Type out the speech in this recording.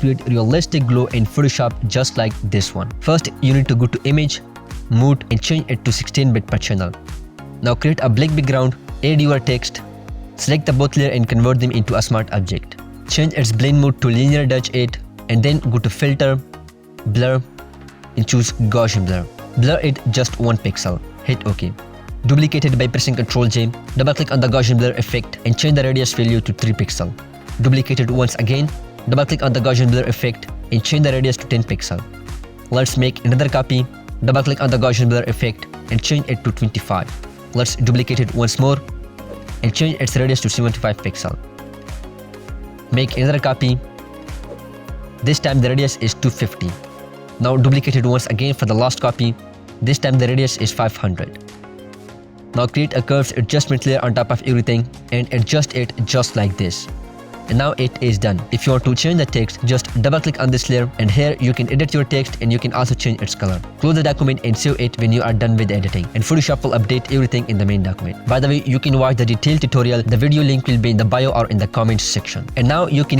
create realistic glow in Photoshop just like this one. First, you need to go to Image, Mode and change it to 16-bit per channel. Now create a black background, add your text, select the both layer and convert them into a smart object. Change its blend mode to linear Dutch 8 and then go to Filter, Blur and choose Gaussian Blur. Blur it just 1 pixel. Hit OK. Duplicate it by pressing Ctrl J. Double click on the Gaussian Blur effect and change the radius value to 3 pixel. Duplicate it once again. Double click on the Gaussian Blur effect and change the radius to 10 pixel. Let's make another copy. Double click on the Gaussian Blur effect and change it to 25. Let's duplicate it once more and change its radius to 75 pixel. Make another copy. This time the radius is 250. Now duplicate it once again for the last copy. This time the radius is 500. Now create a curves adjustment layer on top of everything and adjust it just like this. And now it is done. If you want to change the text, just double click on this layer and here you can edit your text and you can also change its color. Close the document and save it when you are done with editing, and Photoshop will update everything in the main document. By the way, you can watch the detailed tutorial. The video link will be in the bio or in the comments section. And now you can